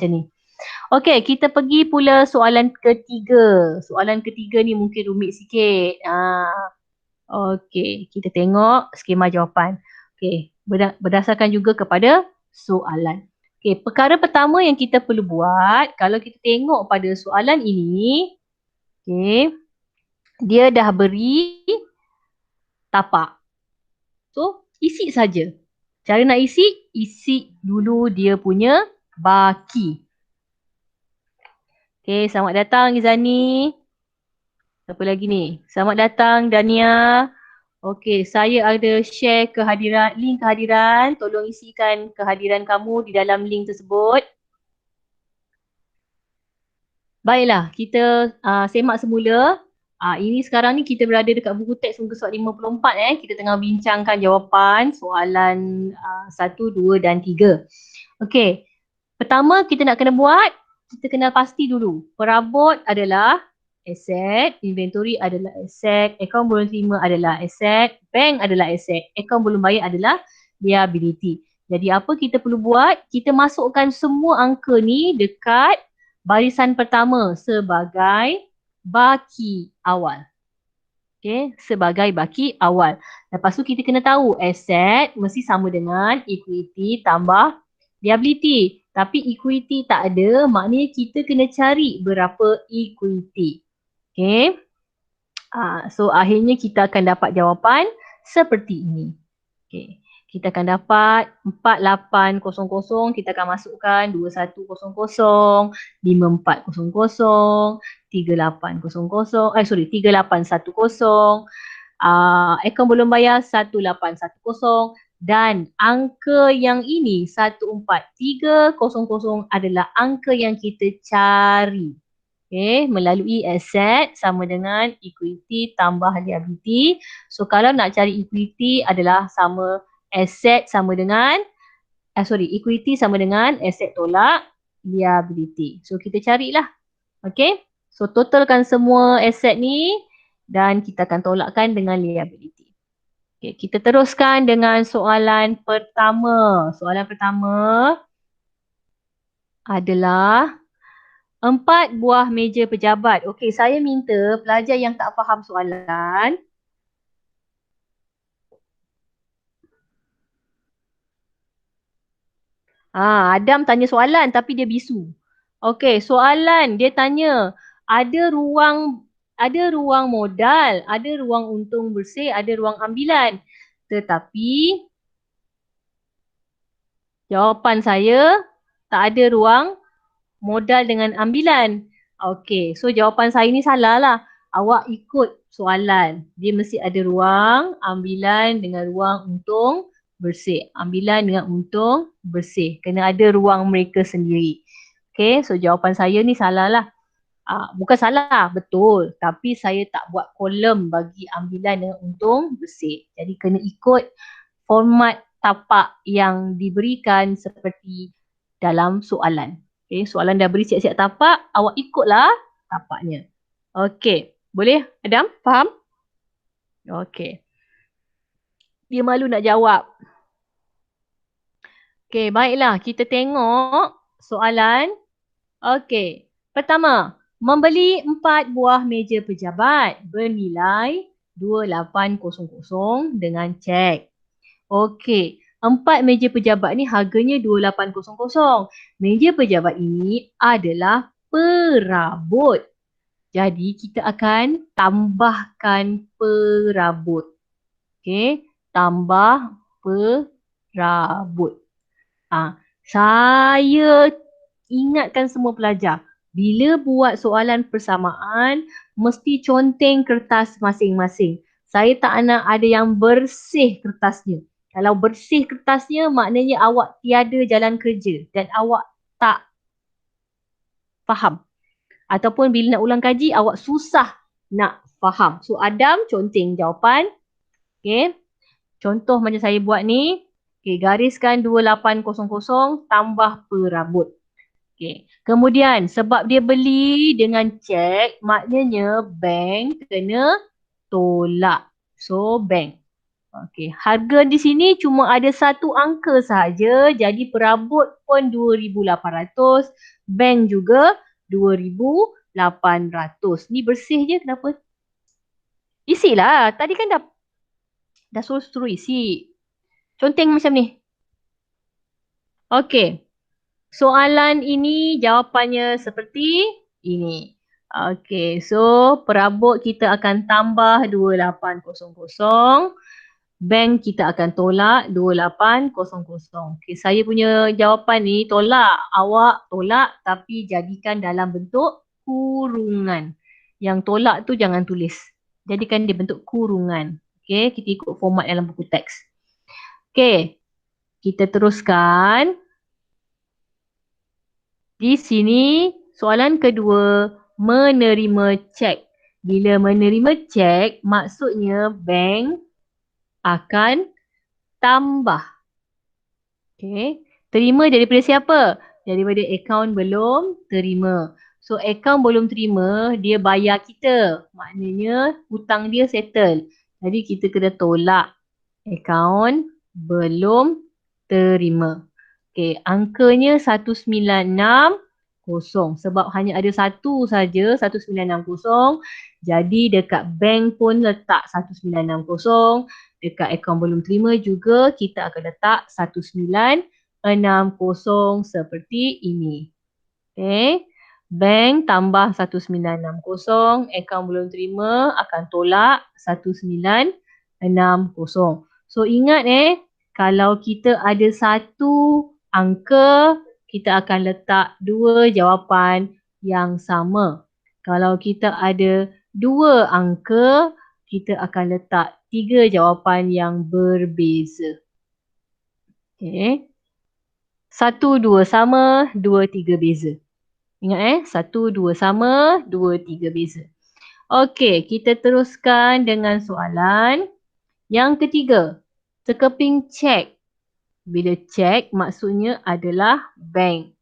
ni. Okey, kita pergi pula soalan ketiga. Soalan ketiga ni mungkin rumit sikit. Okey, kita tengok skema jawapan. Okey, berdasarkan juga kepada soalan. Okey, perkara pertama yang kita perlu buat, kalau kita tengok pada soalan ini, okey, dia dah beri tapak. So, isi saja. Cara nak isi dulu dia punya baki. Okey, selamat datang Izani. Siapa lagi ni? Selamat datang Dania. Okey, saya ada share link kehadiran. Tolong isikan kehadiran kamu di dalam link tersebut. Baiklah, kita semak semula. Ini sekarang ni kita berada dekat buku teks muka surat 54 Kita tengah bincangkan jawapan soalan 1, 2 dan 3. Okey. Pertama kita nak kena buat, kita kena pasti dulu. Perabot adalah aset, inventory adalah aset, akaun belum terima adalah aset, bank adalah aset, akaun belum bayar adalah liability. Jadi apa kita perlu buat? Kita masukkan semua angka ni dekat barisan pertama sebagai baki awal. Okay, sebagai baki awal. Lepas tu kita kena tahu aset mesti sama dengan equity tambah liability. Tapi equity tak ada, maknanya kita kena cari berapa equity. Okay. So akhirnya kita akan dapat jawapan seperti ini. Okay. Kita akan dapat 4800, kita akan masukkan 2100, 5400, 3810, 3810, akaun belum bayar 1810 dan angka yang ini 14300 adalah angka yang kita cari. Okay, melalui aset sama dengan equity tambah liability. So kalau nak cari equity adalah sama aset sama dengan equity sama dengan aset tolak liability. So kita carilah. Okay. So totalkan semua aset ni dan kita akan tolakkan dengan liability. Okay, kita teruskan dengan soalan pertama. Soalan pertama adalah 4 buah meja pejabat. Okey, saya minta pelajar yang tak faham soalan. Adam tanya soalan tapi dia bisu. Okey, soalan dia tanya, ada ruang modal, ada ruang untung bersih, ada ruang ambilan. Tetapi jawapan saya tak ada ruang modal dengan ambilan. Okey, so jawapan saya ni salah lah. Awak ikut soalan. Dia mesti ada ruang ambilan dengan ruang untung bersih. Ambilan dengan untung bersih. Kena ada ruang mereka sendiri. Okey, so jawapan saya ni salah lah. Bukan salah, betul. Tapi saya tak buat kolom bagi ambilan dengan untung bersih. Jadi kena ikut format tapak yang diberikan seperti dalam soalan. Okay, soalan dah beri siap-siap tapak, awak ikutlah tapaknya. Okey, boleh Adam? Faham? Okey. Dia malu nak jawab. Okey, baiklah. Kita tengok soalan. Okey, pertama, membeli 4 buah meja pejabat bernilai 2800 dengan cek. Okey, 4 meja pejabat ni harganya 2800. Meja pejabat ini adalah perabot. Jadi kita akan tambahkan perabot. Okey, tambah perabot. Saya ingatkan semua pelajar, bila buat soalan persamaan, mesti conteng kertas masing-masing. Saya tak nak ada yang bersih kertasnya. Kalau bersih kertasnya, maknanya awak tiada jalan kerja dan awak tak faham. Ataupun bila nak ulang kaji, awak susah nak faham. So, Adam conteng jawapan. Okay. Contoh macam saya buat ni. Okay, gariskan 2800 tambah perabot. Okay. Kemudian, sebab dia beli dengan cek, maknanya bank kena tolak. So, bank. Okey, harga di sini cuma ada satu angka sahaja. Jadi perabot pun 2,800, bank juga 2,800. Ni bersih je, kenapa? Isilah. Tadi kan dah suruh isi. Conteng macam ni. Okey. Soalan ini jawapannya seperti ini. Okey, so perabot kita akan tambah 2800. Bank kita akan tolak 2800. Okey, saya punya jawapan ni tolak. Awak tolak tapi jadikan dalam bentuk kurungan. Yang tolak tu jangan tulis. Jadikan dia bentuk kurungan. Okey, kita ikut format dalam buku teks. Okey, kita teruskan. Di sini soalan kedua, menerima cek. Bila menerima cek, maksudnya bank akan tambah. Okay. Terima daripada siapa? Daripada akaun belum terima. So akaun belum terima, dia bayar kita. Maknanya hutang dia settle. Jadi kita kena tolak akaun belum terima. Okey, angkanya 1960 sebab hanya ada satu saja 1960. Jadi dekat bank pun letak 1960, dekat akaun belum terima juga kita akan letak 1960 seperti ini. Okey. Bank tambah 1960, akaun belum terima akan tolak 1960. So ingat kalau kita ada satu angka, kita akan letak dua jawapan yang sama. Kalau kita ada dua angka, kita akan letak tiga jawapan yang berbeza. Okay. 1, 2 sama, 2, 3 beza. Ingat 1, 2 sama, 2, 3 beza. Okey, kita teruskan dengan soalan yang ketiga. Sekeping cek. Bila cek maksudnya adalah bank.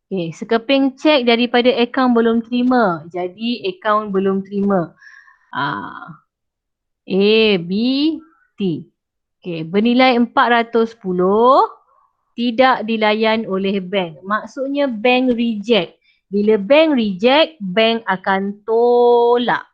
Okey, sekeping cek daripada akaun belum terima. Jadi akaun belum terima. A, B, T. Okey, bernilai 410 tidak dilayan oleh bank. Maksudnya bank reject. Bila bank reject, bank akan tolak.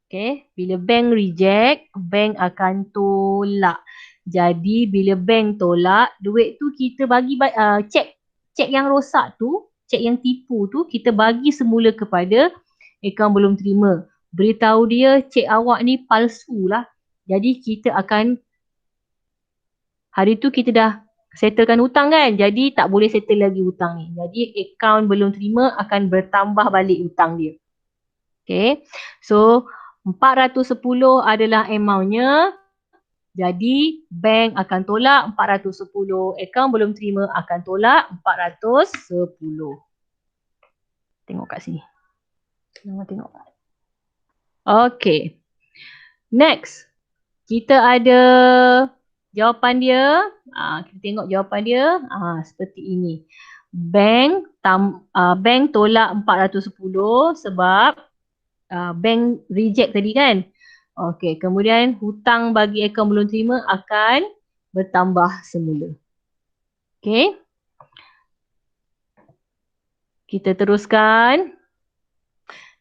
Okay, bila bank reject, bank akan tolak. Jadi bila bank tolak, duit tu kita bagi cek yang rosak tu, cek yang tipu tu kita bagi semula kepada akaun belum terima. Beritahu dia cek awak ni palsu lah. Jadi kita akan, hari tu kita dah settlekan hutang kan, jadi tak boleh settle lagi hutang ni. Jadi akaun belum terima akan bertambah balik hutang dia. Okay, so 410 adalah amountnya. Jadi bank akan tolak 410. Akaun belum terima akan tolak 410. Tengok kat sini. Tengok. Okay. Next. Kita ada jawapan dia. Kita tengok jawapan dia. Seperti ini. Bank tolak 410 sebab bank reject tadi kan. Okey, kemudian hutang bagi akaun belum terima akan bertambah semula. Okey. Kita teruskan.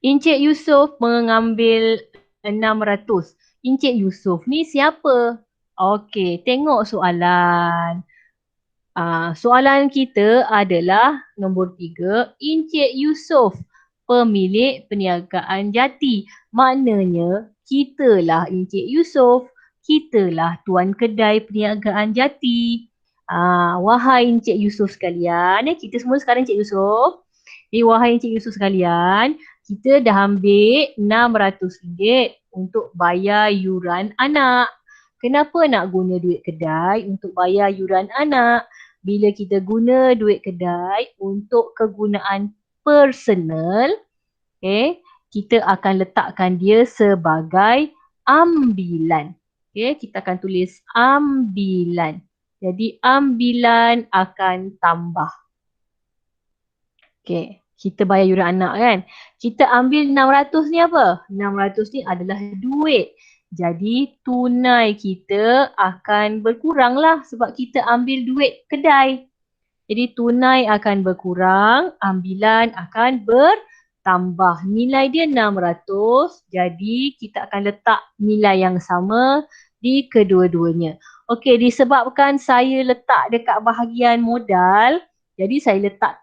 Encik Yusof mengambil 600. Encik Yusof ni siapa? Okey, tengok soalan. Soalan kita adalah nombor 3. Encik Yusof, pemilik perniagaan jati. Maknanya kitalah Encik Yusof. Kitalah tuan kedai perniagaan jati. Wahai Encik Yusof sekalian, kita semua sekarang Encik Yusof. Wahai Encik Yusof sekalian, kita dah ambil RM600 untuk bayar yuran anak. Kenapa nak guna duit kedai untuk bayar yuran anak? Bila kita guna duit kedai untuk kegunaan personal, kita akan letakkan dia sebagai ambilan. Kita akan tulis ambilan. Jadi ambilan akan tambah. Kita bayar yuran anak kan. Kita ambil 600 ni apa? 600 ni adalah duit. Jadi tunai kita akan berkurang lah sebab kita ambil duit kedai. Jadi tunai akan berkurang, ambilan akan bertambah. Nilai dia 600, jadi kita akan letak nilai yang sama di kedua-duanya. Okey, disebabkan saya letak dekat bahagian modal, jadi saya letak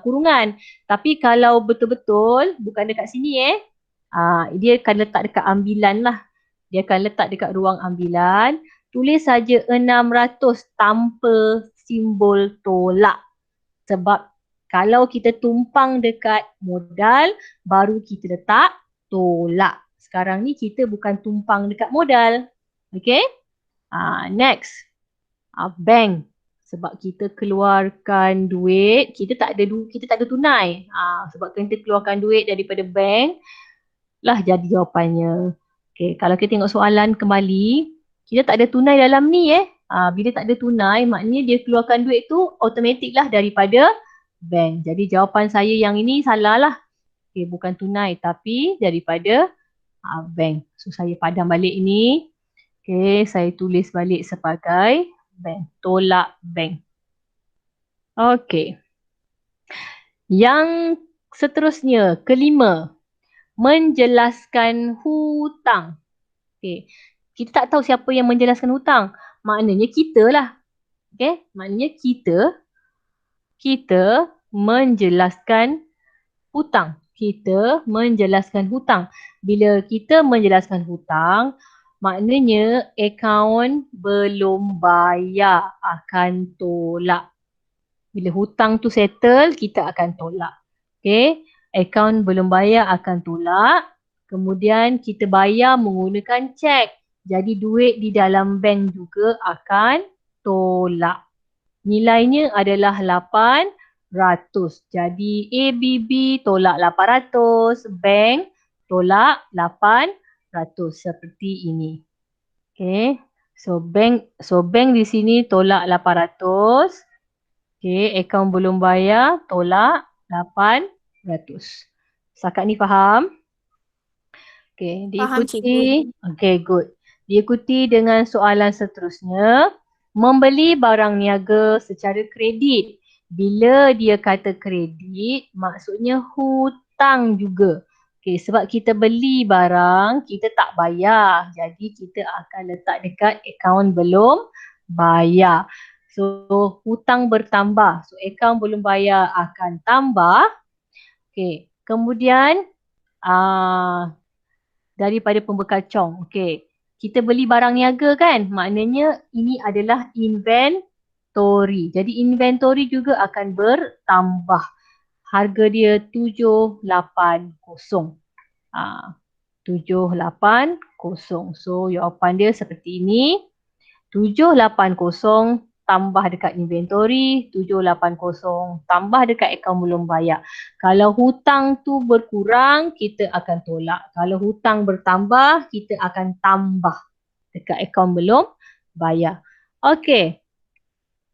kurungan. Tapi kalau betul-betul bukan dekat sini dia akan letak dekat ambilan lah. Dia akan letak dekat ruang ambilan. Tulis saja 600 tanpa simbol tolak. Sebab kalau kita tumpang dekat modal, baru kita letak tolak. Sekarang ni kita bukan tumpang dekat modal. Okay? Next. Bank. Sebab kita keluarkan duit, kita tak ada tunai. Sebab kita keluarkan duit daripada bank, lah jadi jawapannya. Okay, kalau kita tengok soalan kembali, kita tak ada tunai dalam ni bila tak ada tunai, maknanya dia keluarkan duit tu automatik lah daripada bank. Jadi jawapan saya yang ini salah lah. Okay, bukan tunai tapi daripada bank. So saya padam balik ini. Okay, saya tulis balik sebagai bank. Tolak bank. Okay. Yang seterusnya, kelima. Menjelaskan hutang. Okay. Kita tak tahu siapa yang menjelaskan hutang. Maknanya kita lah. Okay. Maknanya kita menjelaskan hutang. Kita menjelaskan hutang. Bila kita menjelaskan hutang, maknanya akaun belum bayar akan tolak. Bila hutang tu settle, kita akan tolak. Okay. Akaun belum bayar akan tolak. Kemudian kita bayar menggunakan cek. Jadi duit di dalam bank juga akan tolak. Nilainya adalah 800. Jadi ABB tolak 800. Bank tolak 800. Seperti ini. Okay. So bank di sini tolak 800. Okay, akaun belum bayar, tolak 800. Setakat ni faham? Okay, Faham, cikgu. diikuti. Okay, good. Diikuti dengan soalan seterusnya. Membeli barang niaga secara kredit. Bila dia kata kredit, maksudnya hutang juga. Okay, sebab kita beli barang, kita tak bayar. Jadi kita akan letak dekat akaun belum bayar. So, hutang bertambah. So, akaun belum bayar akan tambah. Okay. Kemudian, daripada pembekal Chong. Okay. Kita beli barang niaga kan? Maknanya ini adalah inventory. Jadi, inventory juga akan bertambah. Harga dia 780. 780. So, jawapan dia seperti ini. 780 tambah dekat inventory, 780 tambah dekat akaun belum bayar. Kalau hutang tu berkurang, kita akan tolak. Kalau hutang bertambah, kita akan tambah dekat akaun belum bayar. Okey.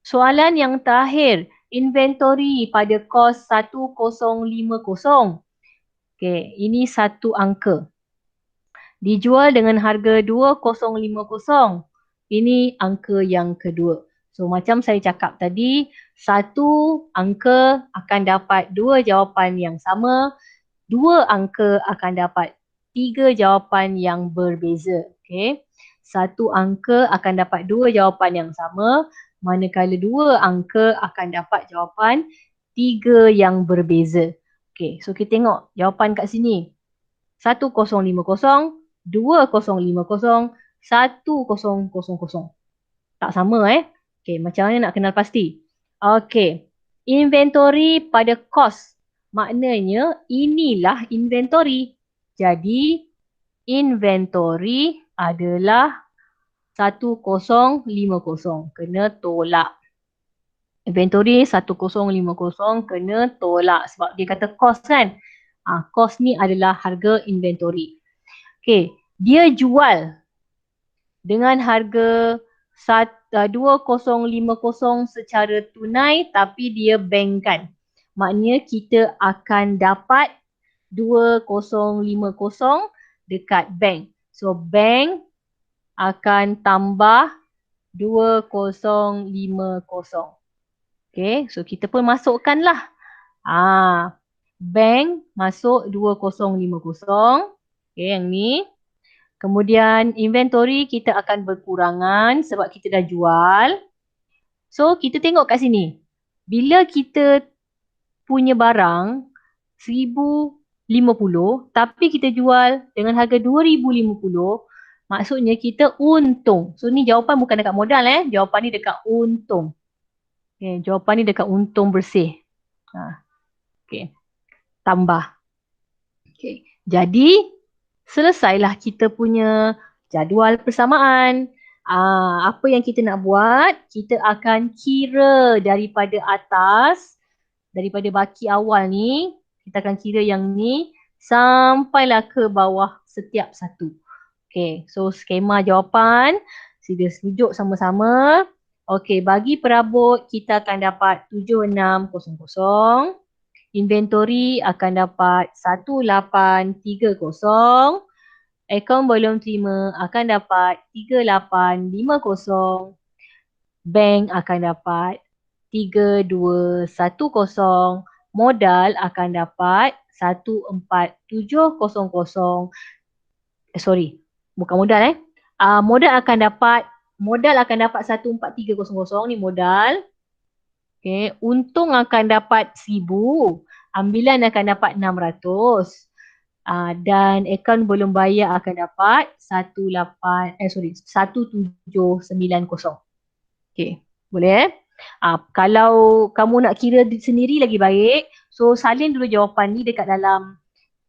Soalan yang terakhir, inventory pada kos 1050. Okey, ini satu angka. Dijual dengan harga 2050. Ini angka yang kedua. So macam saya cakap tadi, satu angka akan dapat dua jawapan yang sama, dua angka akan dapat tiga jawapan yang berbeza. Okay. Satu angka akan dapat dua jawapan yang sama, manakala dua angka akan dapat jawapan tiga yang berbeza. Okay, so kita tengok jawapan kat sini. 1050, 2050, 1000. Tak sama Okay, macam mana nak kenal pasti? Okay, inventory pada kos. Maknanya inilah inventory. Jadi, inventory adalah 1050. Kena tolak. Inventory 1050 kena tolak. Sebab dia kata kos kan? Kos ni adalah harga inventory. Okay, dia jual dengan harga 2050 secara tunai tapi dia bankkan. Maknanya kita akan dapat 2050 dekat bank. So bank akan tambah 2050. Okay, so kita pun masukkanlah. Bank masuk 2050. Okay, yang ni. Kemudian inventory kita akan berkurangan sebab kita dah jual. So kita tengok kat sini. Bila kita punya barang 1050 tapi kita jual dengan harga 2050, maksudnya kita untung. So ni jawapan bukan dekat modal jawapan ni dekat untung. Okay, jawapan ni dekat untung bersih. Okay. Tambah. Okay. Jadi selesailah kita punya jadual persamaan. Apa yang kita nak buat, kita akan kira daripada atas, daripada baki awal ni, kita akan kira yang ni sampailah ke bawah setiap satu. Okay, so skema jawapan, sila sejuk sama-sama. Okay, bagi perabot kita akan dapat 7600. Inventory akan dapat 1830. Akaun belum terima akan dapat 3850. Bank akan dapat 3210. Modal akan dapat 14700. Sorry, bukan modal modal akan dapat 14300 ni modal. Okay, untung akan dapat 1000, ambilan akan dapat 600. Dan akaun belum bayar akan dapat 1790. Okay, boleh kalau kamu nak kira sendiri lagi baik, so salin dulu jawapan ni dekat dalam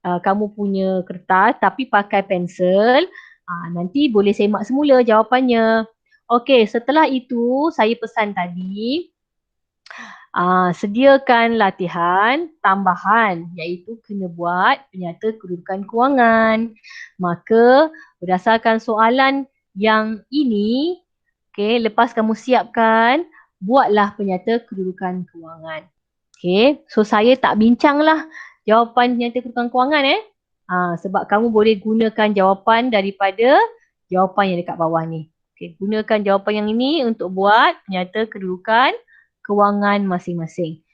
kamu punya kertas tapi pakai pensel. Nanti boleh semak semula jawapannya. Okay, setelah itu saya pesan tadi, sediakan latihan tambahan iaitu kena buat penyata kedudukan kewangan. Maka berdasarkan soalan yang ini, okay, lepas kamu siapkan, buatlah penyata kedudukan kewangan. Okay, so saya tak bincanglah jawapan penyata kedudukan kewangan sebab kamu boleh gunakan jawapan daripada jawapan yang dekat bawah ni. Okay, gunakan jawapan yang ini untuk buat penyata kedudukan kewangan masing-masing.